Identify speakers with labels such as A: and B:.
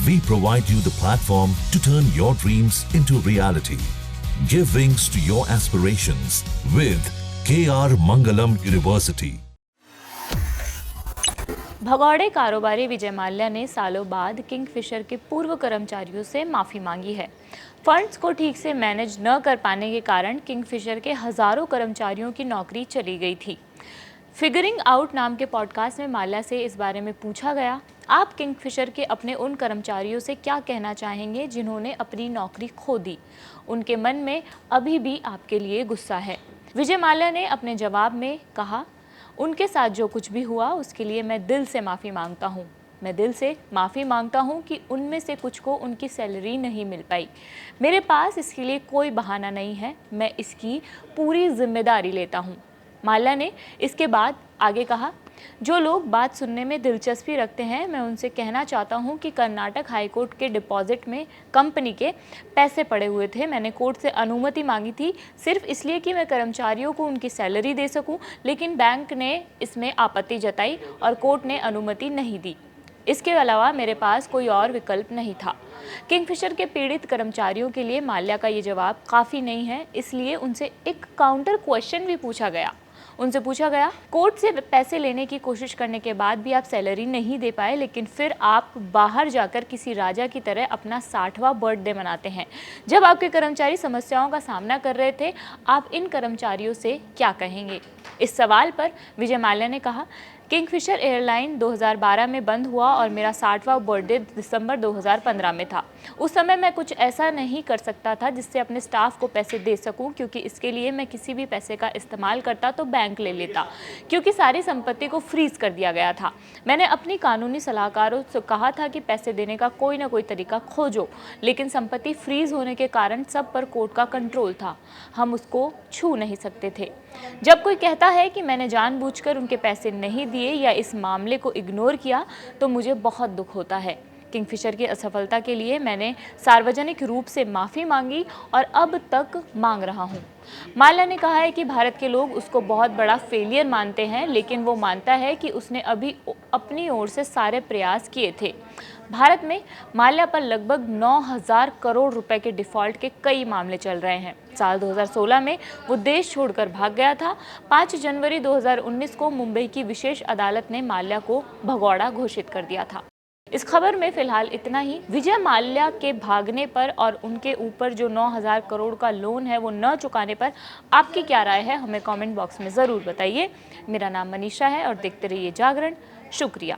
A: We provide you the platform to turn your dreams into reality. Give wings to your aspirations with KR Mangalam University.
B: भगौड़े कारोबारी विजय माल्या ने सालों बाद Kingfisher के पूर्व कर्मचारियों से माफ़ी मांगी है। फंड्स को ठीक से मैनेज न कर पाने के कारण किंगफिशर के हजारों कर्मचारियों की नौकरी चली गई थी। फिगरिंग आउट नाम के पॉडकास्ट में माल्या से इस बारे में पूछा गया, आप किंगफिशर के अपने उन कर्मचारियों से क्या कहना चाहेंगे जिन्होंने अपनी नौकरी खो दी? उनके मन में अभी भी आपके लिए गुस्सा है। विजय माल्या ने अपने जवाब में कहा, उनके साथ जो कुछ भी हुआ उसके लिए मैं दिल से माफ़ी मांगता हूँ। मैं दिल से माफ़ी मांगता हूँ कि उनमें से कुछ को उनकी सैलरी नहीं मिल पाई। मेरे पास इसके लिए कोई बहाना नहीं है, मैं इसकी पूरी जिम्मेदारी लेता हूँ। माल्या ने इसके बाद आगे कहा, जो लोग बात सुनने में दिलचस्पी रखते हैं, मैं उनसे कहना चाहता हूं कि कर्नाटक हाईकोर्ट के डिपॉजिट में कंपनी के पैसे पड़े हुए थे। मैंने कोर्ट से अनुमति मांगी थी सिर्फ इसलिए कि मैं कर्मचारियों को उनकी सैलरी दे सकूं, लेकिन बैंक ने इसमें आपत्ति जताई और कोर्ट ने अनुमति नहीं दी। इसके अलावा मेरे पास कोई और विकल्प नहीं था। किंगफिशर के पीड़ित कर्मचारियों के लिए माल्या का ये जवाब काफ़ी नहीं है, इसलिए उनसे एक काउंटर क्वेश्चन भी पूछा गया। उनसे पूछा गया, कोर्ट से पैसे लेने की कोशिश करने के बाद भी आप सैलरी नहीं दे पाए, लेकिन फिर आप बाहर जाकर किसी राजा की तरह अपना 60वां बर्थडे मनाते हैं। जब आपके कर्मचारी समस्याओं का सामना कर रहे थे, आप इन कर्मचारियों से क्या कहेंगे? इस सवाल पर विजय माल्या ने कहा, किंगफिशर एयरलाइन 2012 में बंद हुआ और मेरा 60वां बर्थडे दिसंबर 2015 में था। उस समय मैं कुछ ऐसा नहीं कर सकता था जिससे अपने स्टाफ को पैसे दे सकूं, क्योंकि इसके लिए मैं किसी भी पैसे का इस्तेमाल करता तो बैंक ले लेता, क्योंकि सारी संपत्ति को फ्रीज कर दिया गया था। मैंने अपनी कानूनी सलाहकारों से कहा था कि पैसे देने का कोई ना कोई तरीका खोजो, लेकिन संपत्ति फ्रीज होने के कारण सब पर कोर्ट का कंट्रोल था, हम उसको छू नहीं सकते थे। जब कोई कहता है कि मैंने जानबूझकर उनके पैसे नहीं दिए या इस मामले को इग्नोर किया, तो मुझे बहुत दुख होता है। किंगफिशर की असफलता के लिए मैंने सार्वजनिक रूप से माफ़ी मांगी और अब तक मांग रहा हूँ। माल्या ने कहा है कि भारत के लोग उसको बहुत बड़ा फेलियर मानते हैं, लेकिन वो मानता है कि उसने अभी अपनी ओर से सारे प्रयास किए थे। भारत में माल्या पर लगभग 9,000 करोड़ रुपए के डिफ़ॉल्ट के कई मामले चल रहे हैं। साल 2016 में वो देश छोड़कर भाग गया था। 5 जनवरी 2019 को मुंबई की विशेष अदालत ने माल्या को भगौड़ा घोषित कर दिया था। इस खबर में फिलहाल इतना ही। विजय माल्या के भागने पर और उनके ऊपर जो 9,000 करोड़ का लोन है वो न चुकाने पर आपकी क्या राय है, हमें कमेंट बॉक्स में ज़रूर बताइए। मेरा नाम मनीषा है और देखते रहिए जागरण। शुक्रिया।